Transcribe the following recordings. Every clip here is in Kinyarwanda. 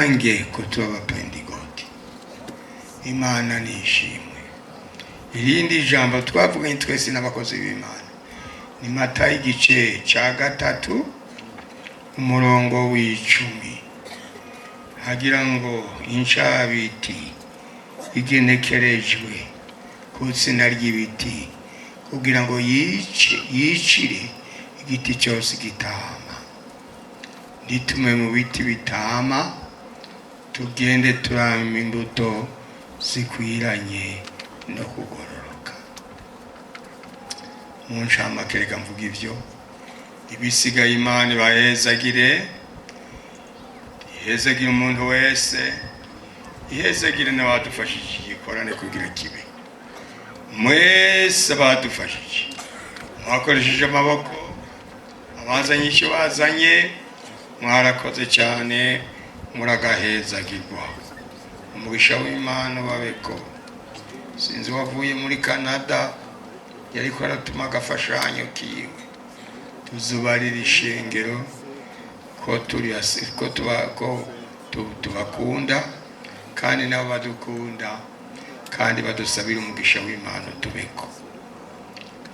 nange ko tuba abapendigoti. Imana nishimwe. Irindi jambo twavuganye twese n'abakozi b'Imana ni Matayo igice cya 3 umurongo w'10 hagira ngo incabiti igenekerejwe ku tsina ry'ibiti kugira ngo yicire igiti cyose gitama. Nditume mu biti bitama tugende turama imbuto zikwiranye no kugororoka. Mu ncamake reka mvuga ibyo ibisigaye Imana bahezagire, ihezagire umuntu wese, ihezagire n'abadufashije igikorane kugira kibe. Mwese badufashije mwakoresheje amaboko, abazanye icyo bazanye, mwarakoze cyane, muragahezagirwa. Umugisha w'Imana babeko. Sinzi wavuye muri Canada yariko aratuma agafashanyo kiwe, tuzubarira ishengero ko tubakunda kandi nabo badukunda kandi badusabira umugisha w'Imana tubeko.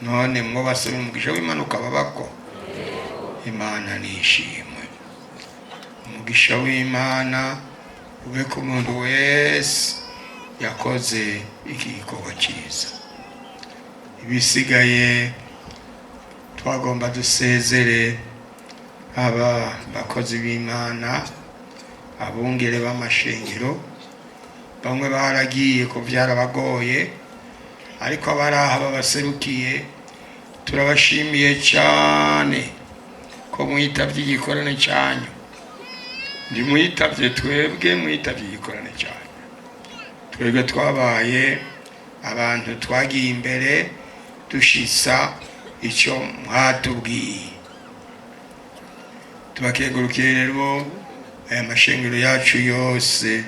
None mwo basabira umugisha w'Imana ukababako. Imana nishimwe. Umugisha w'Imana ube ku muntu wese yakoze iki gikorwa cyiza. Ibisigaye twagomba dusezere aba bakozi b'Imana, abungere b'amashengero. Bamwe baragiye ko byarabagoye, ariko abaraha babaserukiye turabashimiye cyane ko mwitavye igikorane cyanyu. Ndi mwitavye twebwe, mwitavye igikorane cyanyu. Twebwe twabaye abantu twagiye imbere dushisa icyo mwatubwiye. Tubakengurukiye rero aya mashengero yacu yose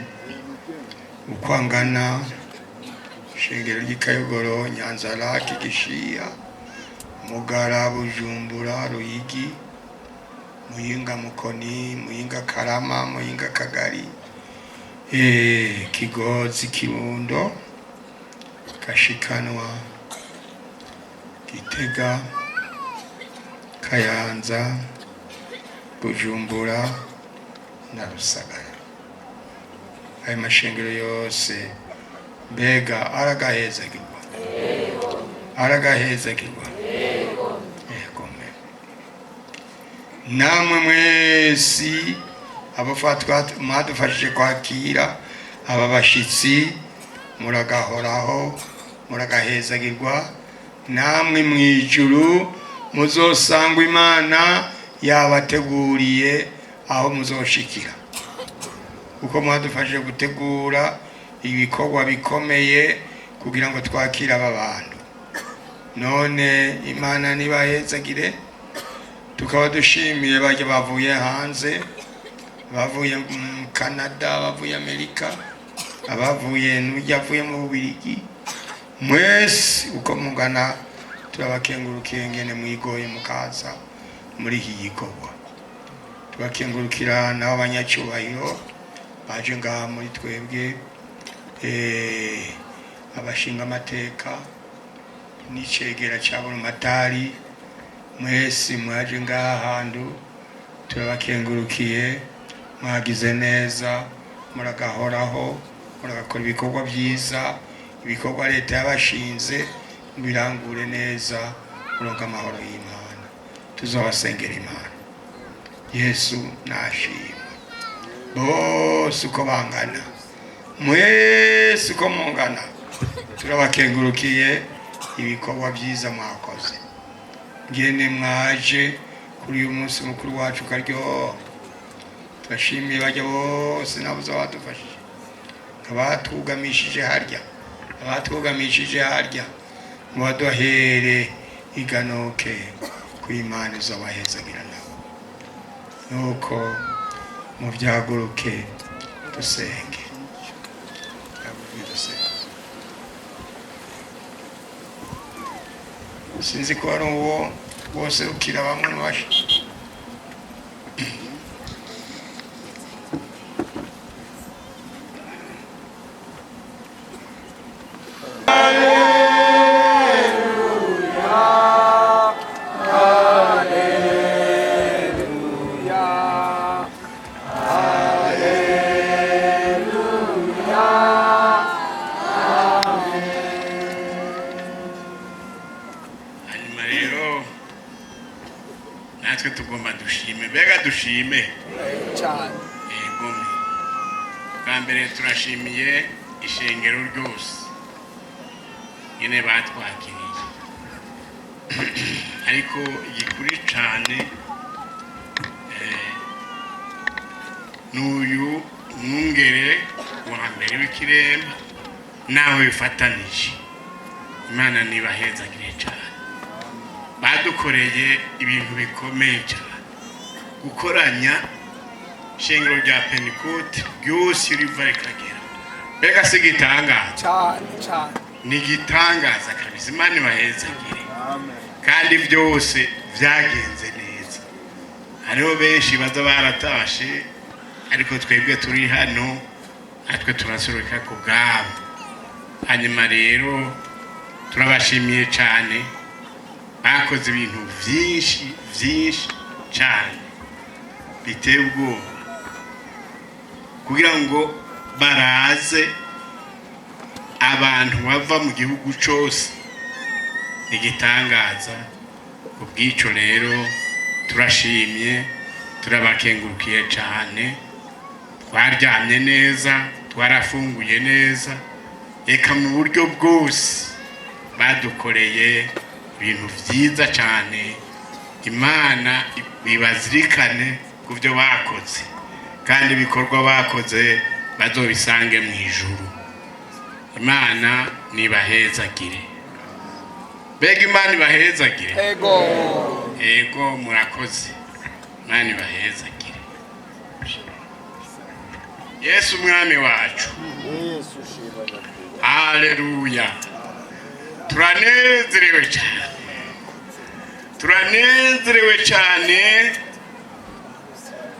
ukwangana, ishengero ry'Ikayogoro, Nyanza-Lac, Gishiya, Mugara, Bujumbura, Ruyigi, Muyinga Mukoni, Muyinga Karama, Muyinga Kagari, Kigozi, Kirundo, Kashikanwa, Gitega, Kayanza, Bujumbura na Rusagara. Aya mashengero yose mbega aragahezagirwa, aragahezagirwa. Yego namwe mwesi abafatwa mwadufashije kwakira aba bashitsi, muragahoraho, muragahezagirwa. Namwe mwijuru muzosangwa Imana yabateguriye aho muzoshikira, uko mwadufashije gutegura ibikorwa bikomeye kugira ngo twakire aba bantu. None Imana nibahezagire. Tukaba dushimiye bajya bavuye hanze, bavuye mu Canada, bavuye Amerika, abavuye n'ujyavuye mu Bubiligi. Mwese uko mungana turabakengurukiye ngene mwigoye mukaza muri iki gikorwa. Tubakengurukira n'abanyacyubahiro baje ngaha muri twebwe, abashinga amateka n'icegera cyabona matari. Mwese mwaje ngaha handu turabakengurukiye, mwagize neza, muragahoraho, muragakora ibikorwa byiza, ibikorwa leta yabashinze birangure neza, muronka amahoro y'Imana. Tuzabasengera Imana. Yesu nashimwe. Bose uko bangana, mwese uko mungana, turabakengurukiye ibikorwa byiza mwakoze. Ngene mwaje kuri uyu munsi mukuru wacu karyo. Turashimiye bajya bose nabuze badufashije, abatugamishije harya, mubaduhere iganoke ku Imana izobahezagira nabo. Nuko mubyaguruke dusenge. Sinzi ko ari uwo bose ukira bamwe bashi. natwe tugomba dushime mbega dushime cyane egome bwa mbere turashimiye ishengero ryose nyine batwakiriye ariko igikuri cyane n'uyu mwungere wa mbere w'ikiremba nawe bifatanije imana ntibahezagire cyane badukoreye ibintu bikomeye cyane gukoranya ishengero rya Pentecote ryose riva rikagera mbega si igitangaza cyane ni igitangaza kabisa imana ibahezagire kandi byose byagenze neza hariho benshi baza baratashe ariko twebwe turi hano natwe turasoreka ku bwabo hanyuma rero turabashimiye cyane bakoze ibintu byinshi cyane biteye ubwoba kugira ngo baraze abantu bava mu gihugu cyose igitangaza ku bw'icyo rero turashimye turabakengurukiye cyane twaryamye neza twarafunguye neza reka mu buryo bwose badukoreye ibintu byiza cyane imana ibazirikane ku byo bakoze kandi ibikorwa bakoze bazobisange mu ijuru imana nibahezagire mbega imana ibahezagire ego murakoze imana ibahezagire yesu umwami wacu haleluya turanezerewe cyane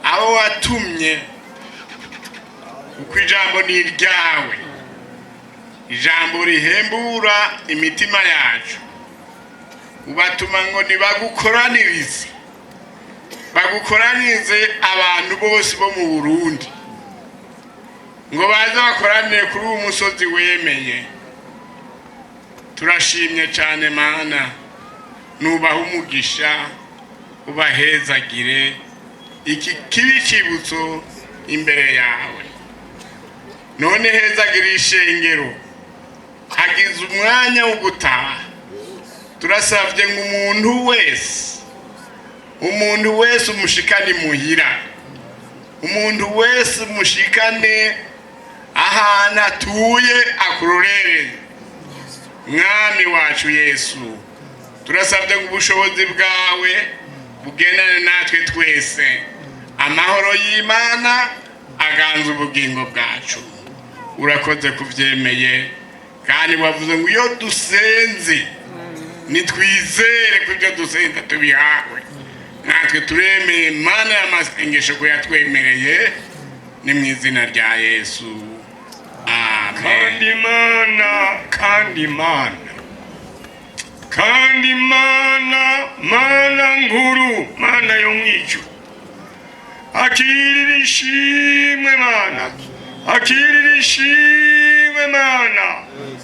aho watumye uko ijambo ni iryawe ijambo rihembura imitima yacu ubatuma ngo nibagukoranirize abantu bose bo mu Burundi ngo baze bakoranire kuri uwo musozi wemeye turashimye cyane mana nubaha umugisha ubahezagire iki kibi kibutso imbere yawe none hezagire ishengero hagize umwanya wo gutaha turasabye ngo umuntu wese umushikane muhira umuntu wese umushikane ahantu atuye akurorere mwami wacu Yesu turasabye ngo ubushobozi bwawe bugendane natwe twese amahoro y'Imana aganza ubugingo bwacu urakoze kuvyemeye kandi wavuze ngo iyo dusenze nitwizere ko ibyo dusenze tubihawe natwe turemeye Mana y'amasengesho ko yatwemereye ni mu izina rya Yesu amen kandi mana nkuru mana yo mwijuru akirira ishimwe mana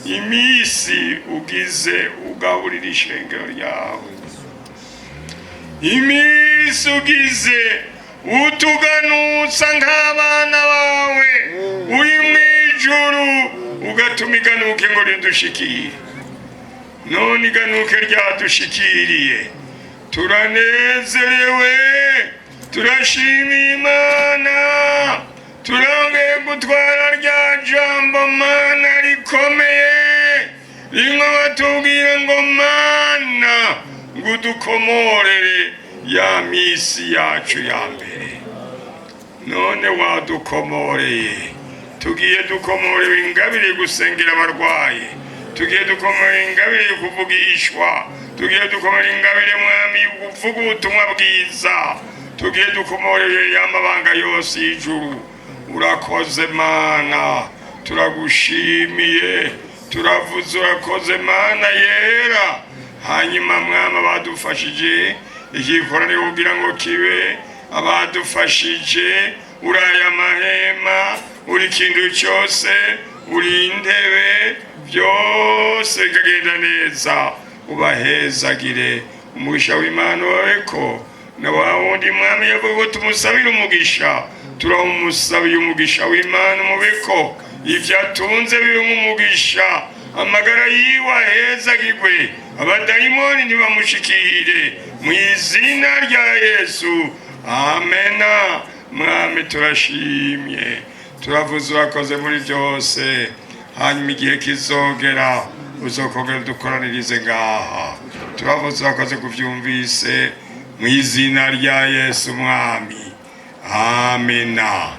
imisi ugize ugaburira ishengero ryawe imisi ugize utuganutsa nk'abana bawe uri mwijuru ugatuma iganuke ngo ridushikire none iganuke ryadushikiriye turanezerewe turashimiye Imana turongeye gutwara rya jambo Mana rikomeye rimwe batubwira ngo Mana ngo udukomorere ya misi yacu ya mbere none wadukomoreye tugiye dukomorewe ingabire gusengera abarwayi tugiye dukomora ingabire kuvugishwa tugiye dukomora ingabire mwami kuvuga ubutumwa bwiza tugiye dukomorere y'amabanga yose y'ijuru urakoze Mana turagushimiye turavuze urakoze Mana yera hanyuma mwami badufashije igikorane kugira ngo kibe abadufashije uraya mahema uri kintu cyose uri intebe byose bikagenda neza ubahezagire umugisha w'Imana wawe ko na wa wundi mwami yavuga ngo tumusabire umugisha turamusabiye umugisha w'Imana umubeko ivyo atunze biri umugisha amagara yiwe ahezagirwe abadayimoni ntibamushikire mu izina rya Yesu amena. Mwami turashimye turavuze urakoze muri byose hanyuma igihe kizogera uzokongera dukoranirize ngaha turavuze urakoze kuvyumvise mu izina rya Yesu mwami amena.